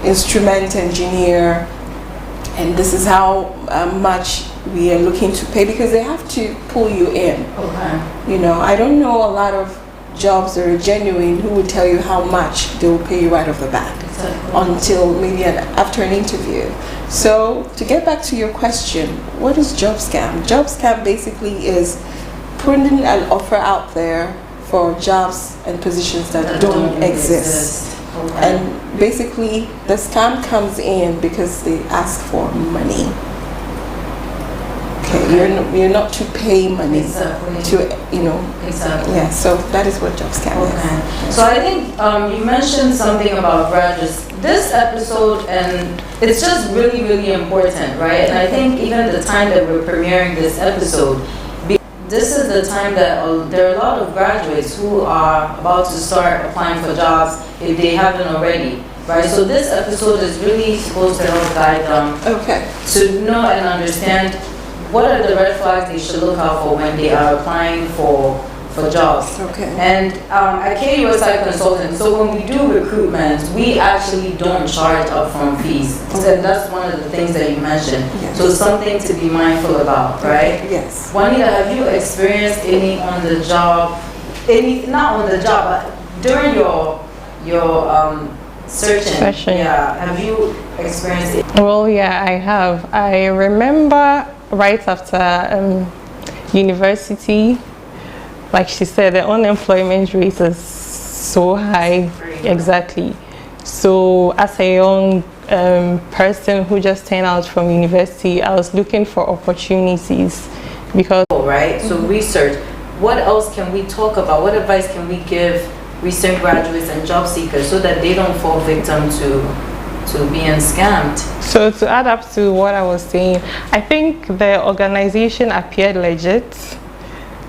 instrument engineer, and this is how much we are looking to pay, because they have to pull you in. Okay. You know, I don't know a lot of jobs that are genuine who will tell you how much they will pay you right off the bat. Exactly. Until maybe after an interview. So to get back to your question, what is job scam? Job scam basically is putting an offer out there for jobs and positions that don't exist. Okay. And basically the scam comes in because they ask for money. Okay, you're not to pay money. Exactly. To, you know. Exactly. Yeah, so that is what job scam is. So I think you mentioned something about graduates. This episode, and it's just really, really important, right? And I think even the time that we're premiering this episode, this is the time that there are a lot of graduates who are about to start applying for jobs if they haven't already, right? So this episode is really supposed to help guide them to know and understand what are the red flags they should look out for when they are applying for jobs. Okay. And at KU Site Consulting, so when we do recruitment, we actually don't charge upfront fees. And that's one of the things that you mentioned. Yes. So something to be mindful about, right? Yes. Juanita, have you experienced any on the job, not on the job, but during your searching? Yeah, have you experienced it? Well, yeah, I have. I remember right after university, like she said, the unemployment rate is so high. Exactly. So as a young person who just turned out from university, I was looking for opportunities because... Right, so research. What else can we talk about? What advice can we give recent graduates and job seekers so that they don't fall victim to being scammed? So to add up to what I was saying, I think the organization appeared legit.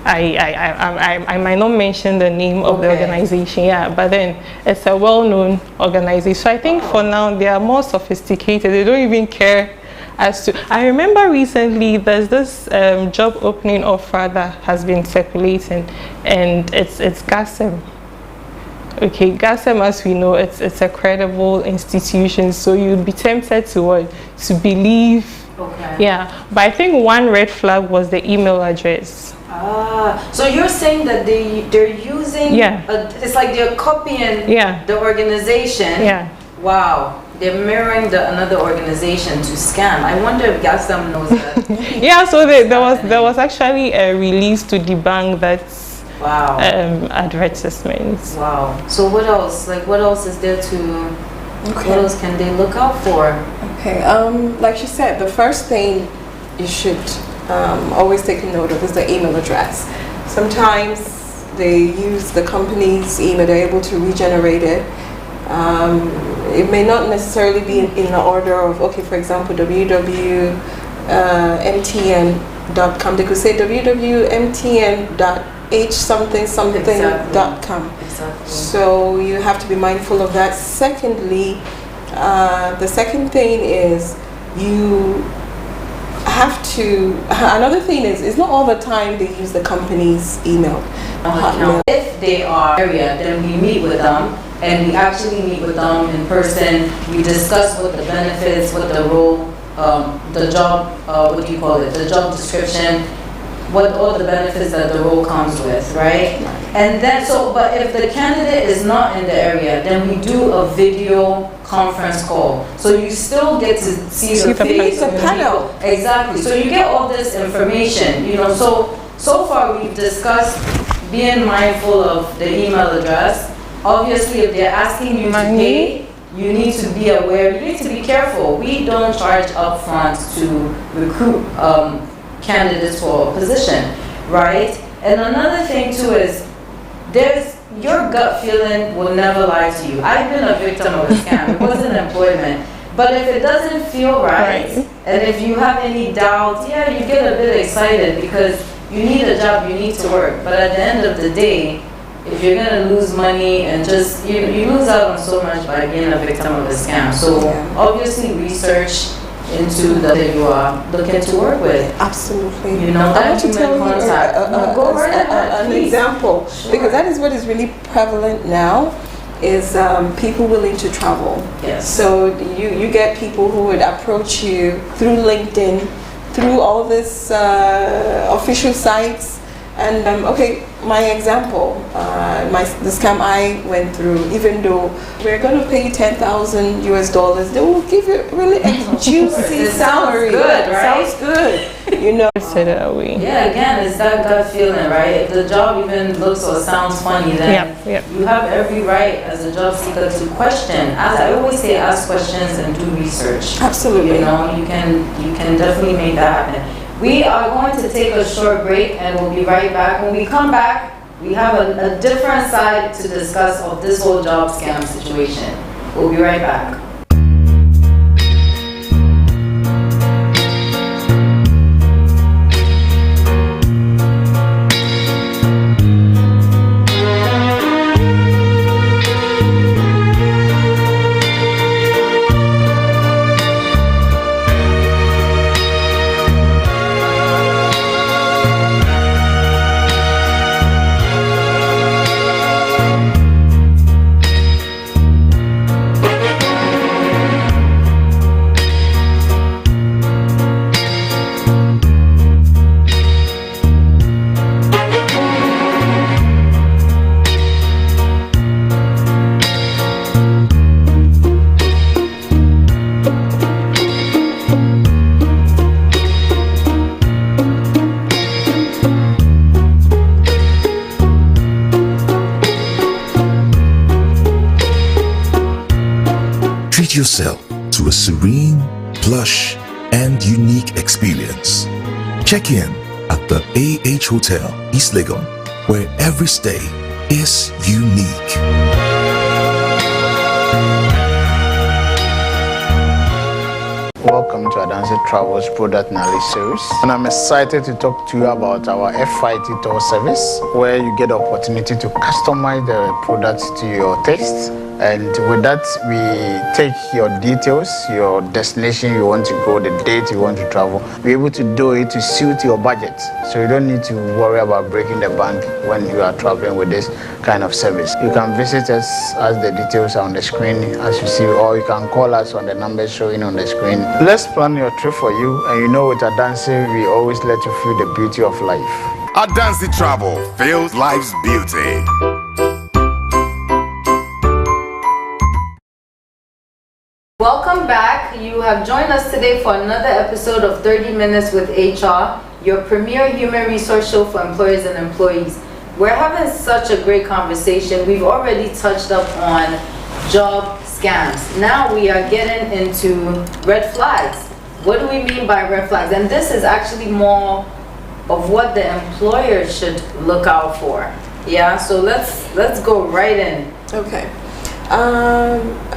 I might not mention the name of the organization, yeah, but then it's a well-known organization. So I think for now they are more sophisticated. They don't even care as to. I remember recently there's this job opening offer that has been circulating, and it's GASEM. Okay, GASEM, as we know, it's a credible institution, so you'd be tempted to believe. Okay. Yeah, but I think one red flag was the email address. So you're saying that they're using, it's like they're copying the organization. Yeah. Wow. They're mirroring another organization to scam. I wonder if GASEM knows that. Yeah, so there was actually a release to debunk that advertisements. Wow. So what else? Like what else is there to, what else can they look out for? Okay, like she said, the first thing you should always take a note of is the email address. Sometimes they use the company's email, they're able to regenerate it. It may not necessarily be in the order of, okay, for example, www.mtn.com. They could say www.mtn.h-something-something.com. Exactly. So you have to be mindful of that. Secondly, the second thing is you have to, another thing is, it's not all the time they use the company's email. If they are area, then we meet with them, and we actually meet with them in person. We discuss what the benefits, what the role, the job, what do you call it, the job description, what all the benefits that the role comes with, right? And then, but if the candidate is not in the area, then we do a video conference call. So you still get to see the face of the panel. Exactly. So you get all this information, you know. So far we've discussed being mindful of the email address. Obviously, if they're asking you to pay, you need to be aware. You need to be careful. We don't charge upfront to recruit candidates for a position, right? And another thing too is your gut feeling will never lie to you. I've been a victim of a scam. It wasn't employment. But if it doesn't feel right, and if you have any doubts, yeah, you get a bit excited because you need a job, you need to work. But at the end of the day, if you're gonna lose money and just, you lose out on so much by being a victim of a scam. So obviously research into that you are looking to work with. Absolutely. You know, I want to tell you an example, because that is what is really prevalent now, is people willing to travel. Yes. So you get people who would approach you through LinkedIn, through all this official sites. And okay, my example, the scam I went through, even though we're going to pay $10,000 US, they will give you really a juicy salary. Sounds good, right? Sounds good, you know. Say that way. Yeah, again, it's that gut feeling, right? If the job even looks or sounds funny, then you have every right as a job seeker to question. As I always say, ask questions and do research. Absolutely. You know, you can definitely make that happen. We are going to take a short break and we'll be right back. When we come back, we have a different side to discuss of this whole job scam situation. We'll be right back. Treat yourself to a serene, plush, and unique experience. Check in at the AH Hotel, East Legon, where every stay is unique. Welcome to Adansi Travels Product Knowledge Series, and I'm excited to talk to you about our FIT tour service, where you get the opportunity to customize the products to your taste. And with that, we take your details, your destination you want to go, the date you want to travel. We're able to do it to suit your budget. So you don't need to worry about breaking the bank when you are traveling with this kind of service. You can visit us as the details are on the screen as you see, or you can call us on the numbers showing on the screen. Let's plan your trip for you. And you know with Adansi, we always let you feel the beauty of life. Adansi Travel feels life's beauty. Welcome back. You have joined us today for another episode of 30 Minutes with HR, your premier human resource show for employers and employees. We're having such a great conversation. We've already touched up on job scams. Now we are getting into red flags. What do we mean by red flags? And this is actually more of what the employer should look out for. Yeah, so let's go right in. Okay.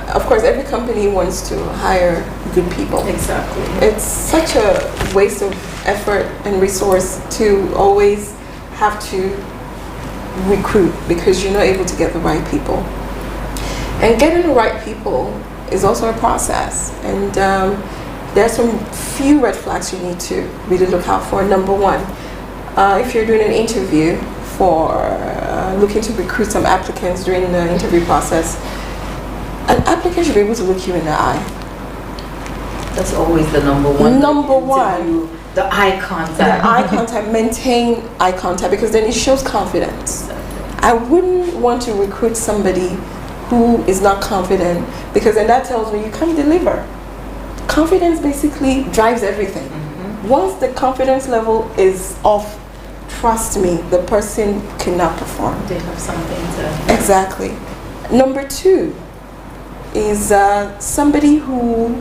Of course, every company wants to hire good people. Exactly. It's such a waste of effort and resource to always have to recruit because you're not able to get the right people. And getting the right people is also a process. And there are some few red flags you need to really look out for. Number one, if you're doing an interview for looking to recruit some applicants during the interview process, an applicant should be able to look you in the eye. That's always the number one. Number one. The eye contact. The eye contact, maintain eye contact because then it shows confidence. I wouldn't want to recruit somebody who is not confident because then that tells me you can't deliver. Confidence basically drives everything. Mm-hmm. Once the confidence level is off, trust me, the person cannot perform. They have something to... Exactly. Number two is somebody who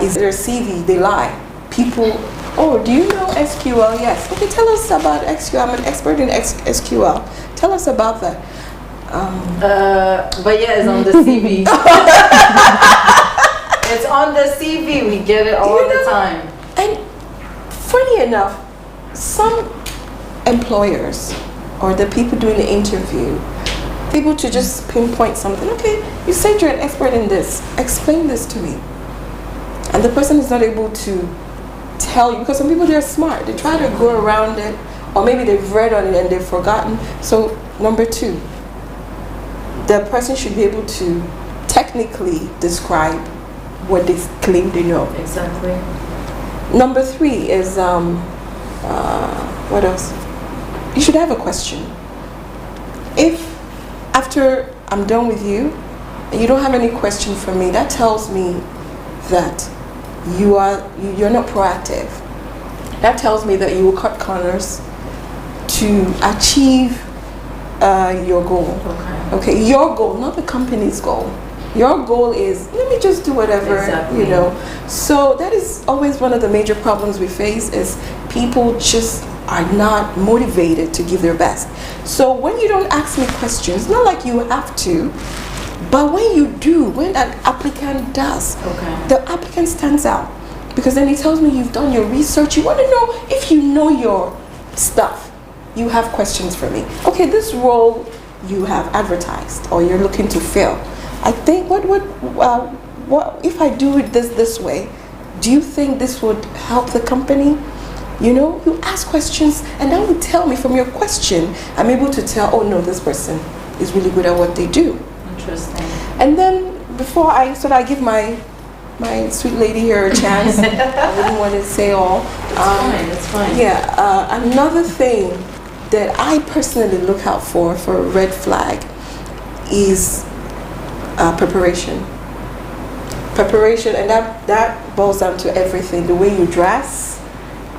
is their CV, they lie. People, oh, do you know SQL? Yes. Okay, tell us about SQL. I'm an expert in SQL. Tell us about that. But yeah, it's on the CV. It's on the CV. We get it all the time. And funny enough, some employers or the people doing the interview able to just pinpoint something. Okay, you said you're an expert in this. Explain this to me. And the person is not able to tell you because some people, they're smart. They try to go around it, or maybe they've read on it and they've forgotten. So number two, the person should be able to technically describe what they claim they know. Exactly. Number 3 is what else? You should have a question. If after I'm done with you and you don't have any question for me, that tells me that you're not proactive. That tells me that you will cut corners to achieve your goal. Okay, your goal, not the company's goal. Your goal is, let me just do whatever, Exactly. you know. So that is always one of the major problems we face, is people just are not motivated to give their best. So when you don't ask me questions, not like you have to, but when you do, when an applicant does, the applicant stands out. Because then it tells me you've done your research. You want to know if you know your stuff. You have questions for me. Okay, this role you have advertised or you're looking to fill. I think what if I do it this way? Do you think this would help the company? You know, you ask questions, and that would tell me from your question. I'm able to tell. Oh no, this person is really good at what they do. Interesting. And then before I give my sweet lady here a chance. I wouldn't want to say all. That's fine. Yeah, another thing that I personally look out for a red flag is preparation. Preparation, and that boils down to everything. The way you dress.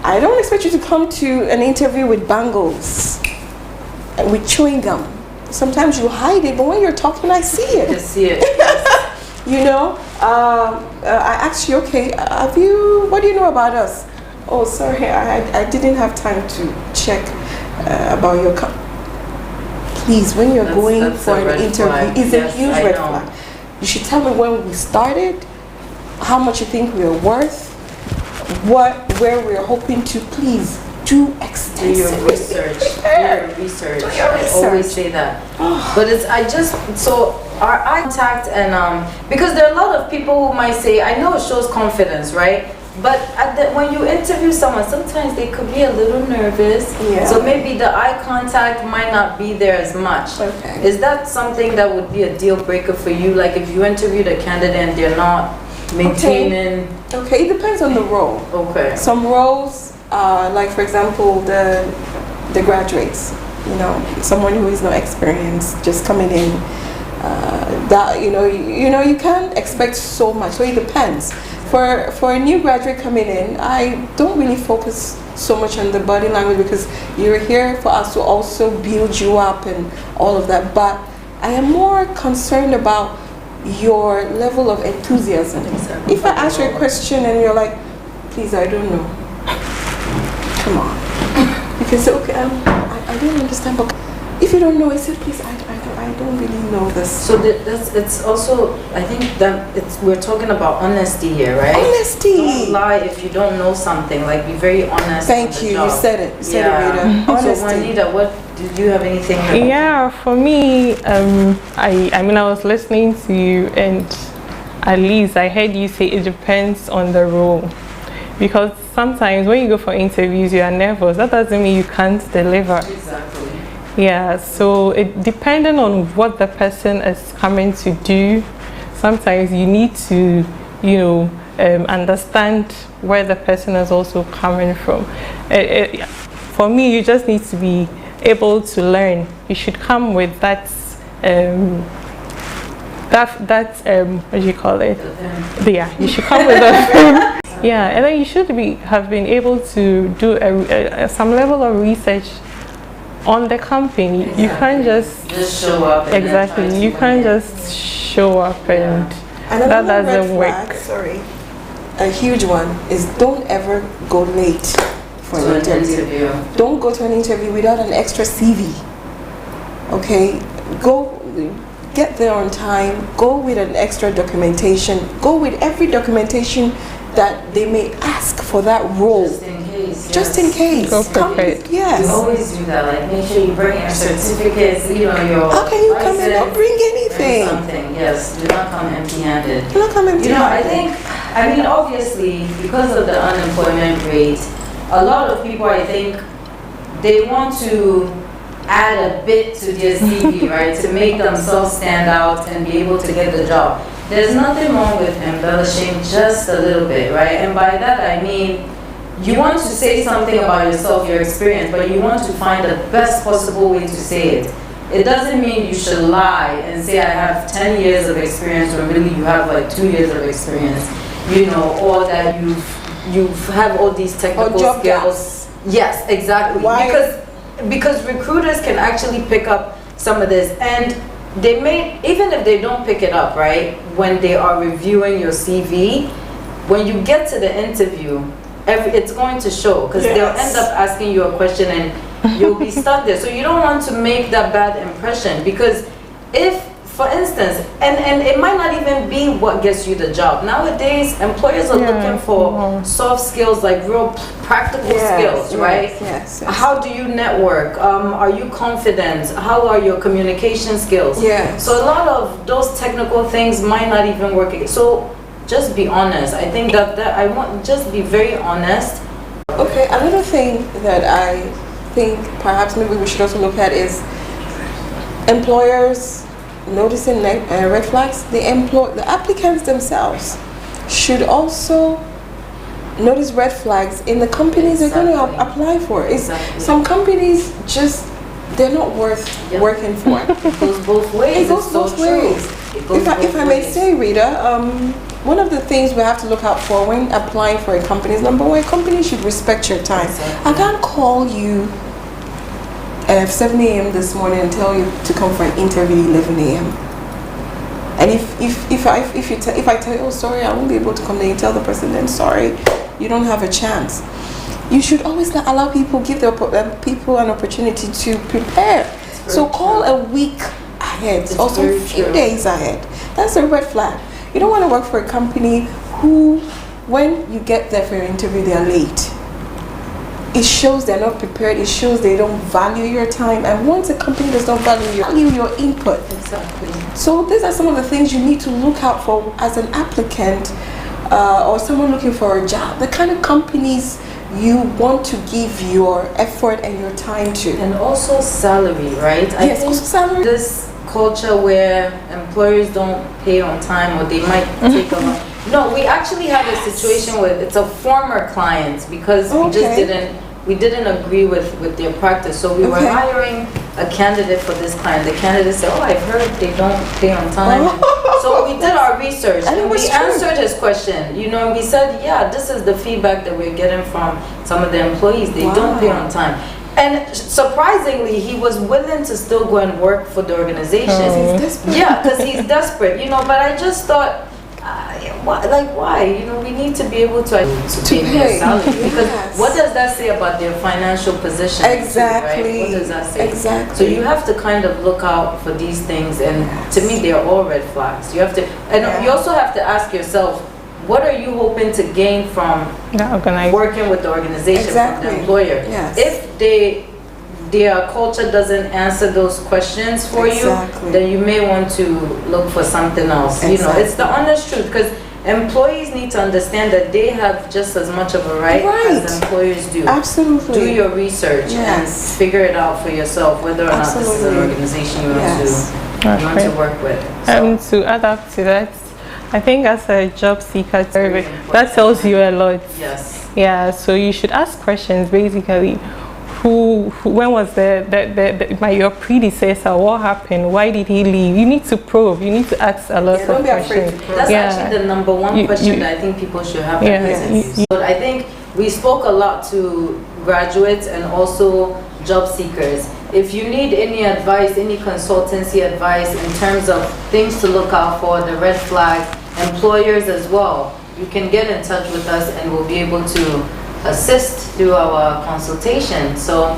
I don't expect you to come to an interview with bangles and with chewing gum. Sometimes you hide it, but when you're talking, I see it. I see it. You know, I asked you, okay, what do you know about us? Oh, sorry, I didn't have time to check about your Please, when you're going for an interview, it's a huge red flag. You should tell me when we started, how much you think we are worth, where we're hoping to. Please do extensive Do your research. I always say that. But our eye contact and because there are a lot of people who might say, I know it shows confidence, right? But when you interview someone, sometimes they could be a little nervous. Yeah. So maybe the eye contact might not be there as much. Okay. Is that something that would be a deal breaker for you? Like if you interviewed a candidate and they're not maintaining... Okay, it depends on the role. Okay. Some roles, like for example, the graduates, you know, someone who is no experience, just coming in, that you can't expect so much. So it depends. For a new graduate coming in, I don't really focus so much on the body language because you're here for us to also build you up and all of that. But I am more concerned about your level of enthusiasm. Exactly. If I ask you a question and you're like, please, I don't know. Come on. You can say, okay, I don't understand, but if you don't know, I said, please, I don't really know this. So it's also, I think that we're talking about honesty here, right? Honesty. Don't lie if you don't know something. Like, be very honest. Thank you. Job. You said it. You said it, Rita. Honesty. So Juanita, did you have anything? Yeah, for me, I was listening to you, and at least I heard you say it depends on the role. Because sometimes when you go for interviews, you are nervous. That doesn't mean you can't deliver. Exactly. Yeah, so it depending on what the person is coming to do, sometimes you need to, understand where the person is also coming from. For me, you just need to be able to learn. You should come with that what do you call it? Yeah, you should come with that. Yeah, and then you should have been able to do some level of research on the company. Exactly. You can't just show up. Exactly. You can't just show up and that doesn't work. Sorry. A huge one is don't ever go late for an interview. Don't go to an interview without an extra CV. Okay? Go get there on time. Go with an extra documentation. Go with every documentation that they may ask for that role. Just in case. Go prepared. Yes. You always do that. Like, make sure you bring your certificates, your How can you come in and bring anything? Something, yes. Do not come empty-handed. Do not come empty-handed. I mean, obviously, because of the unemployment rate, a lot of people, I think, they want to add a bit to their CV, right, to make themselves stand out and be able to get the job. There's nothing wrong with embellishing just a little bit, right? And by that I mean, you want to say something about yourself, your experience, but you want to find the best possible way to say it. It doesn't mean you should lie and say I have 10 years of experience when really you have like 2 years of experience, you know, or that you have all these technical skills. Gaps. Yes, exactly. Why? Because recruiters can actually pick up some of this, and they may, even if they don't pick it up, right, when they are reviewing your CV, when you get to the interview, it's going to show, because they'll end up asking you a question and you'll be stuck there. So you don't want to make that bad impression, because if, for instance, and it might not even be what gets you the job. Nowadays, employers are looking for soft skills, like real practical skills, right? Yes. How do you network? Are you confident? How are your communication skills? Yes. So a lot of those technical things might not even work. So just be honest. I think that I want, just be very honest. Okay, another thing that I think perhaps maybe we should also look at is employers noticing red flags. The applicants themselves should also notice red flags in the companies they're going to apply for. Some companies just, they're not worth working for. It goes both ways. It goes both ways. If I may say, Rita, one of the things we have to look out for when applying for a company is, number one, a company should respect your time. I can't call you at 7 a.m. this morning and tell you to come for an interview 11 a.m. And if I tell you, oh sorry, I won't be able to come, then you tell the person, then sorry, you don't have a chance. You should always allow people, give people an opportunity to prepare. So call a week ahead, or some few days ahead. That's a red flag. You don't want to work for a company who, when you get there for your interview, they're late. It shows they're not prepared. It shows they don't value your time. And once a company does not value your input. Exactly. So these are some of the things you need to look out for as an applicant or someone looking for a job. The kind of companies you want to give your effort and your time to. And also salary, right? Yes, also salary. This culture where employers don't pay on time, or they might take a long. No, we actually had a situation with, it's a former client, because we didn't agree with their practice. So we were hiring a candidate for this client. The candidate said, oh, I've heard they don't pay on time. So we did our research and we answered his question. You know, we said, yeah, this is the feedback that we're getting from some of the employees. They don't pay on time. And surprisingly, he was willing to still go and work for the organization. He's desperate. Yeah, because he's desperate, you know. But I just thought, why? You know, we need to be able to pay their salary, because what does that say about their financial position? Exactly. Right? What does that say? Exactly. So you have to kind of look out for these things, and to me, they're all red flags. You have to, and you also have to ask yourself, what are you hoping to gain from working with the organization, from the employer? Yes. If their culture doesn't answer those questions for you, then you may want to look for something else. You know, it's the honest truth, because employees need to understand that they have just as much of a right as employers do. Absolutely. Do your research and figure it out for yourself, whether or not this is an organization you want to work with. To add up to that, I think as a job seeker, that tells you a lot. Yes. Yeah, so you should ask questions basically. When was your predecessor? What happened? Why did he leave? You need to probe. You need to ask a lot of questions. That's actually the number one question that I think people should have at interviews. So I think we spoke a lot to graduates and also job seekers. If you need any advice, any consultancy advice in terms of things to look out for, the red flags, employers as well, you can get in touch with us and we'll be able to assist through our consultation. So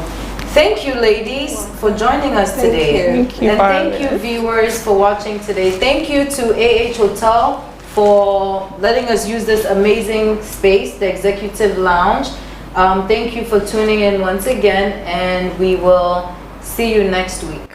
thank you, ladies, for joining us today. Thank you. And thank you, viewers, for watching today. Thank you to AH Hotel for letting us use this amazing space, the Executive Lounge. Thank you for tuning in once again, and we will see you next week.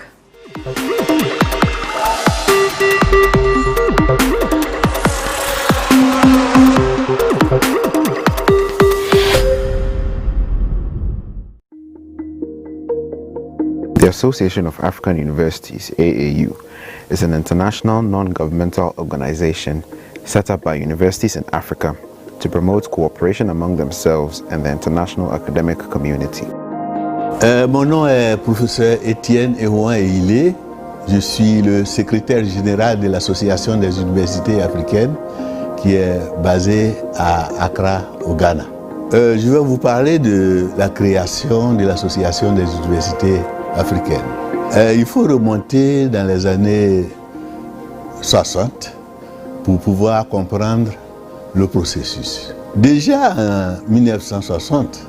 There are Association of African Universities, AAU, is an international non-governmental organization set up by universities in Africa to promote cooperation among themselves and the international academic community. Mon nom est professeur Étienne Eouan-Eilé. Je suis le secrétaire général de l'Association des universités africaines qui est basée à Accra, au Ghana. Je vais vous parler de la création de l'Association des universités africaines. Il faut remonter dans les années 60 pour pouvoir comprendre le processus. Déjà en 1960,